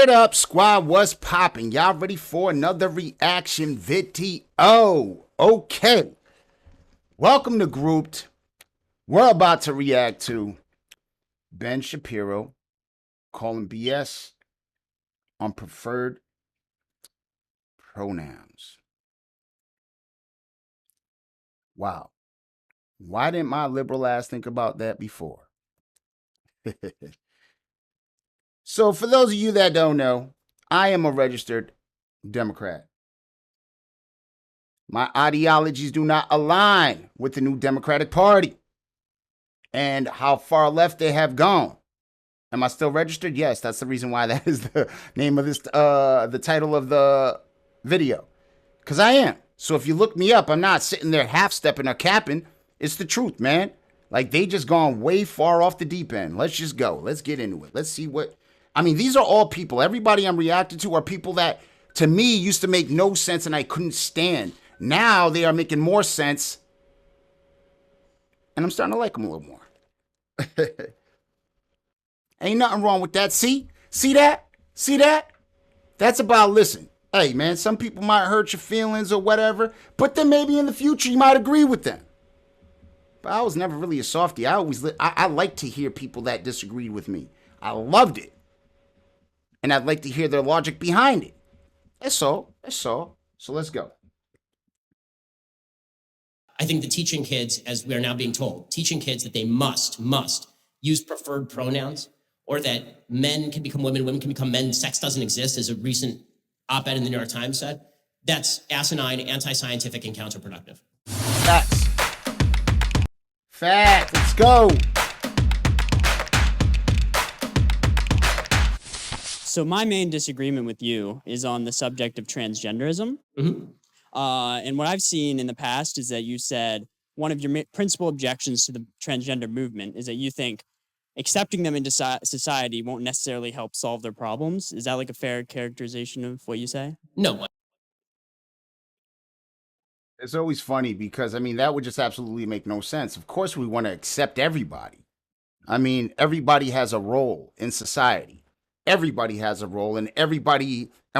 What up, squad? What's popping? Y'all ready for another reaction video? Okay. Welcome to Grouped. We're about to react to Ben Shapiro calling BS on preferred pronouns. Wow. Why didn't my liberal ass think about that before? So, for those of you that don't know, I am a registered Democrat. My ideologies do not align with the new Democratic Party and how far left they have gone. Am I still registered? Yes, that's the reason why that is the name of this, the title of the video. Because I am. So if you look me up, I'm not sitting there half-stepping or capping. It's the truth, man. Like, they just gone way far off the deep end. Let's just go. Let's get into it. Let's see what... I mean, these are all people. Everybody I'm reacting to are people that, to me, used to make no sense and I couldn't stand. Now they are making more sense. And I'm starting to like them a little more. Ain't nothing wrong with that. See? See that? See that? That's about, listen. Hey, man, some people might hurt your feelings or whatever, but then maybe in the future you might agree with them. But I was never really a softie. I like to hear people that disagreed with me. I loved it. And I'd like to hear their logic behind it. That's all. That's all. So let's go. I think that teaching kids, as we are now being told, teaching kids that they must use preferred pronouns, or that men can become women can become men, sex doesn't exist, as a recent op-ed in the New York Times said, that's asinine, anti-scientific, and counterproductive. Facts. Facts. Let's go. So my main disagreement with you is on the subject of transgenderism. Mm-hmm. And what I've seen in the past is that you said one of your principal objections to the transgender movement is that you think accepting them into society won't necessarily help solve their problems. Is that like a fair characterization of what you say? No. It's always funny because, I mean, that would just absolutely make no sense. Of course, we want to accept everybody. I mean, everybody has a role in society. Everybody has a role, and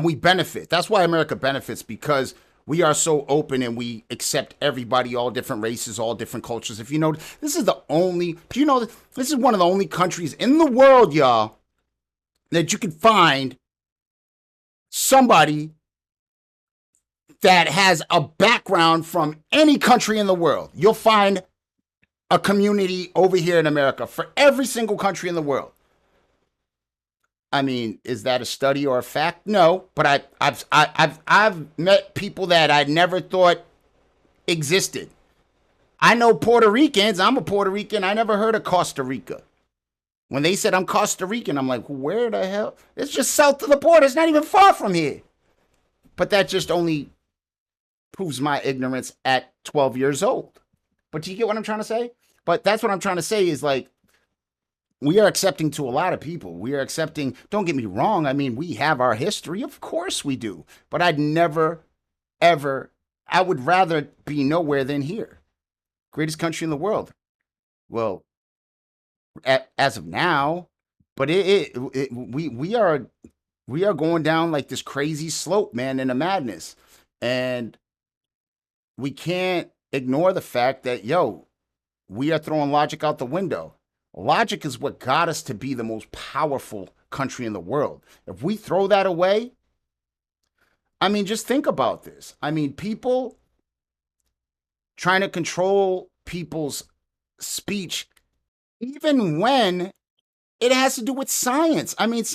we benefit. That's why America benefits, because we are so open and we accept everybody, all different races, all different cultures. If you know, this is this is one of the only countries in the world, y'all, that you can find somebody that has a background from any country in the world. You'll find a community over here in America for every single country in the world. I mean, is that a study or a fact? No, but I've met people that I never thought existed. I know Puerto Ricans. I'm a Puerto Rican. I never heard of Costa Rica. When they said I'm Costa Rican, I'm like, where the hell? It's just south of the border. It's not even far from here. But that just only proves my ignorance at 12 years old. But do you get what I'm trying to say? But that's what I'm trying to say is, like, we are accepting to a lot of people. We are accepting, don't get me wrong. I mean, we have our history. Of course we do. But I'd never, ever, I would rather be nowhere than here. Greatest country in the world. Well, as of now, but we are going down like this crazy slope, man, in a madness. And we can't ignore the fact that, we are throwing logic out the window. Logic is what got us to be the most powerful country in the world. If we throw that away, I mean, just think about this. I mean, people trying to control people's speech, even when it has to do with science. I mean,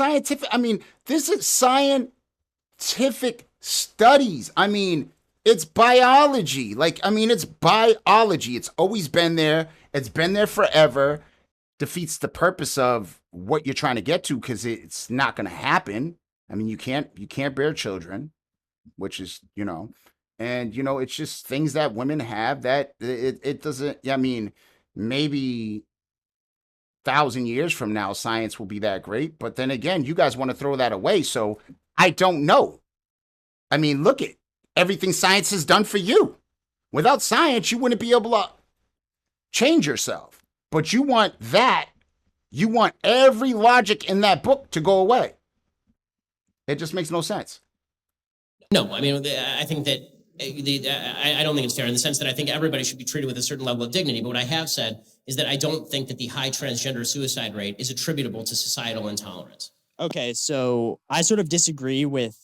this is scientific studies. I mean, it's biology. It's biology. It's always been there. It's been there forever. Defeats the purpose of what you're trying to get to, because it's not going to happen. I mean, you can't bear children, which is, and, it's just things that women have that it doesn't, I mean, maybe 1,000 years from now, science will be that great. But then again, you guys want to throw that away. So I don't know. I mean, look at everything science has done for you. Without science, you wouldn't be able to change yourself. But you want every logic in that book to go away. It just makes no sense. No, I mean, I think that I don't think it's fair in the sense that I think everybody should be treated with a certain level of dignity. But what I have said is that I don't think that the high transgender suicide rate is attributable to societal intolerance. Okay, so I sort of disagree with,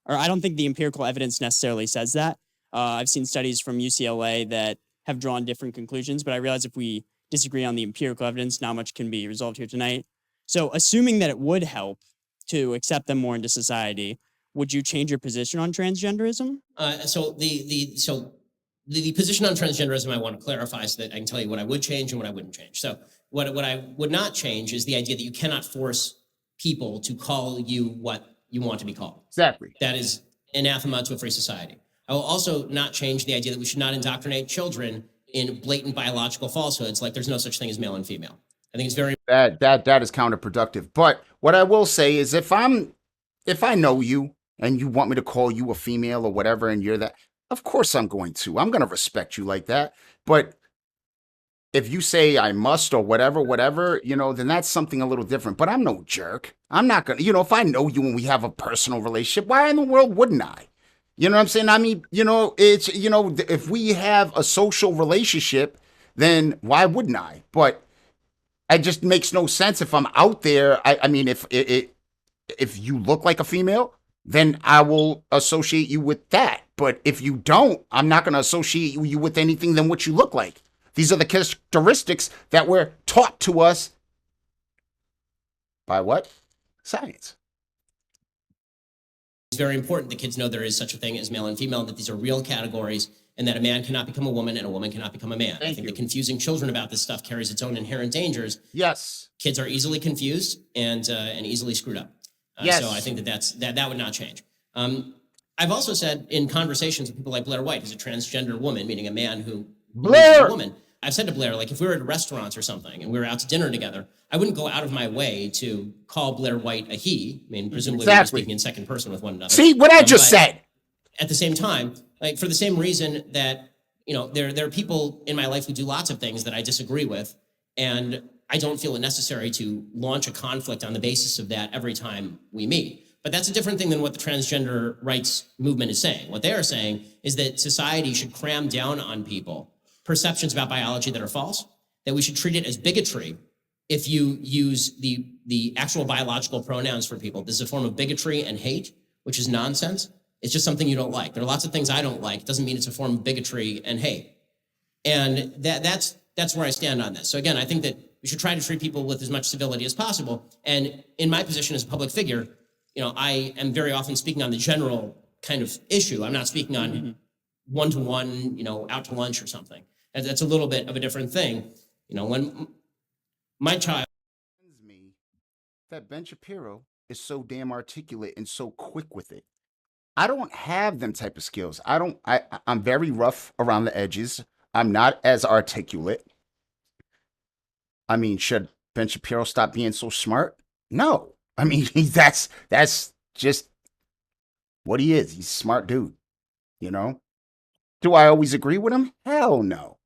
or I don't think the empirical evidence necessarily says that. I've seen studies from UCLA that have drawn different conclusions, but I realize if we disagree on the empirical evidence, not much can be resolved here tonight. So assuming that it would help to accept them more into society, would you change your position on transgenderism? So the position on transgenderism I want to clarify so that I can tell you what I would change and what I wouldn't change. So what I would not change is the idea that you cannot force people to call you what you want to be called. Exactly. That is anathema to a free society. I will also not change the idea that we should not indoctrinate children in blatant biological falsehoods like there's no such thing as male and female. I think it's very That is counterproductive. But what I will say is if I know you and you want me to call you a female or whatever and you're that, of course I'm going to. I'm going to respect you like that. But if you say I must or whatever, then that's something a little different. But I'm no jerk. I'm not going to, if I know you and we have a personal relationship, why in the world wouldn't I? You know what I'm saying? I mean, it's, if we have a social relationship, then why wouldn't I? But it just makes no sense if I'm out there. I mean, if you look like a female, then I will associate you with that. But if you don't, I'm not going to associate you with anything than what you look like. These are the characteristics that were taught to us by what? Science. It's very important that kids know there is such a thing as male and female, that these are real categories, and that a man cannot become a woman and a woman cannot become a man. I think that confusing children about this stuff carries its own inherent dangers. Yes. Kids are easily confused and easily screwed up. Yes. So I think that would not change. I've also said in conversations with people like Blair White, who's a transgender woman, meaning a man who is a woman. I've said to Blair, like, if we were at restaurants or something and we were out to dinner together, I wouldn't go out of my way to call Blair White a he. I mean, presumably we're speaking in second person with one another. See what I just said. At the same time, like, for the same reason that, there are people in my life who do lots of things that I disagree with, and I don't feel it necessary to launch a conflict on the basis of that every time we meet. But that's a different thing than what the transgender rights movement is saying. What they are saying is that society should cram down on people perceptions about biology that are false, that we should treat it as bigotry if you use the actual biological pronouns for people. This is a form of bigotry and hate, which is nonsense. It's just something you don't like. There are lots of things I don't like. It doesn't mean it's a form of bigotry and hate. And that's where I stand on this. So again, I think that we should try to treat people with as much civility as possible. And in my position as a public figure, I am very often speaking on the general kind of issue. I'm not speaking on one-to-one, out to lunch or something. That's a little bit of a different thing. When my child Me that Ben Shapiro is so damn articulate and so quick with it. I don't have them type of skills. I'm very rough around the edges. I'm not as articulate. I mean, should Ben Shapiro stop being so smart? No. I mean, that's just what he is. He's a smart dude, Do I always agree with him? Hell no.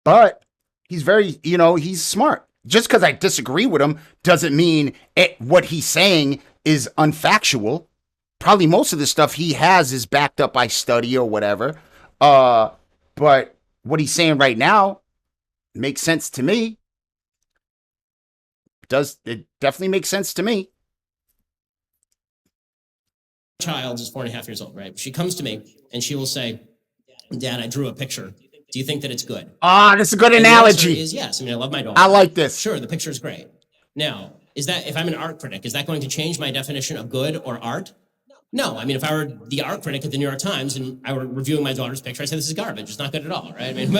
But he's very, he's smart. Just because I disagree with him doesn't mean what he's saying is unfactual. Probably most of the stuff he has is backed up by study or whatever. But what he's saying right now makes sense to me. It definitely makes sense to me. Child is 4.5 years old, right? She comes to me and she will say, Dad, I drew a picture. Do you think that it's good? That's a good analogy. The answer is yes. I mean, I love my daughter. I like this. Sure, the picture is great. Now, if I'm an art critic, is that going to change my definition of good or art? No. I mean, if I were the art critic at the New York Times and I were reviewing my daughter's picture, I'd say this is garbage. It's not good at all, right? I mean,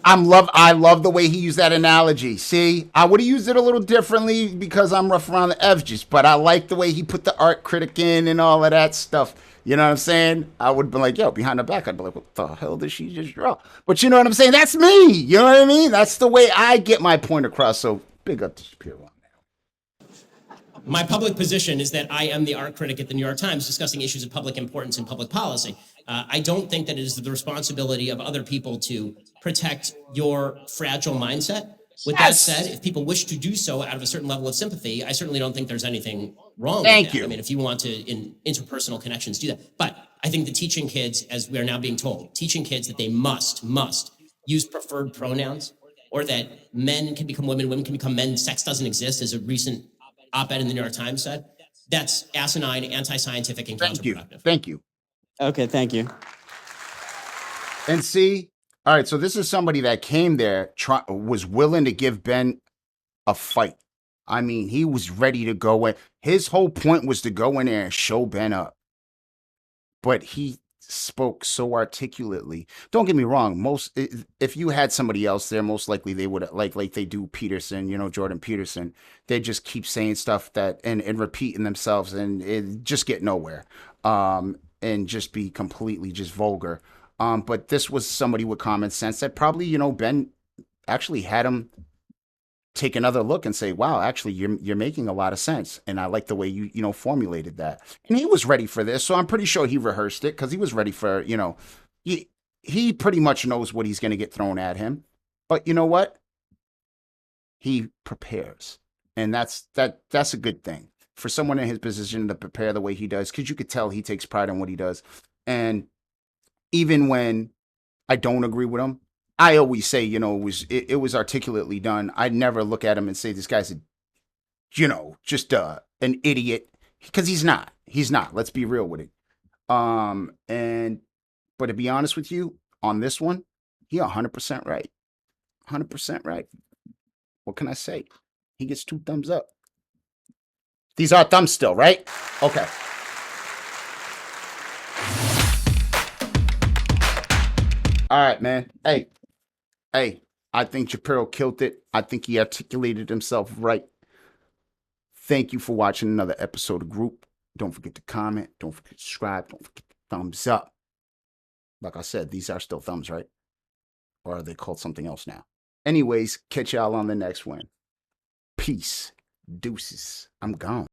I love the way he used that analogy. See, I would have used it a little differently because I'm rough around the edges, but I like the way he put the art critic in and all of that stuff. You know what I'm saying? I would have been like, yo, behind the back, I'd be like, what the hell did she just draw? But you know what I'm saying? That's me. You know what I mean? That's the way I get my point across. So big up to Shapiro. My public position is that I am the art critic at the New York Times discussing issues of public importance and public policy. I don't think that it is the responsibility of other people to protect your fragile mindset With Yes. that said, if people wish to do so out of a certain level of sympathy, I certainly don't think there's anything wrong Thank with that. you. I mean, if you want to, in interpersonal connections, do that. But I think that teaching kids, as we are now being told, teaching kids that they must use preferred pronouns, or that men can become women can become men, sex doesn't exist, as a recent op-ed in the New York Times said, that's asinine, anti-scientific, and Thank you. counterproductive. Thank you. Okay, thank you. And see, all right, so this is somebody that came there, was willing to give Ben a fight. I mean, he was ready to go in. His whole point was to go in there and show Ben up. But he spoke so articulately. Don't get me wrong. If you had somebody else there, most likely they would, like they do Peterson, Jordan Peterson. They just keep saying stuff that and repeating themselves and it just get nowhere. And just be completely just vulgar. But this was somebody with common sense that probably, Ben actually had him take another look and say, wow, actually you're making a lot of sense. And I like the way you formulated that. And he was ready for this. So I'm pretty sure he rehearsed it because he was ready for, he pretty much knows what he's going to get thrown at him. But you know what? He prepares. And that's a good thing for someone in his position to prepare the way he does, because you could tell he takes pride in what he does. And even when I don't agree with him, I always say, it was articulately done. I'd never look at him and say this guy's just an idiot, because he's not. He's not. Let's be real with it. But to be honest with you, on this one, he 100% right. 100% right. What can I say? He gets 2 thumbs up. These are thumbs still, right? Okay. All right, man. Hey, I think Shapiro killed it. I think he articulated himself right. Thank you for watching another episode of Group. Don't forget to comment. Don't forget to subscribe. Don't forget to thumbs up. Like I said, these are still thumbs, right? Or are they called something else now? Anyways, catch y'all on the next one. Peace. Deuces. I'm gone.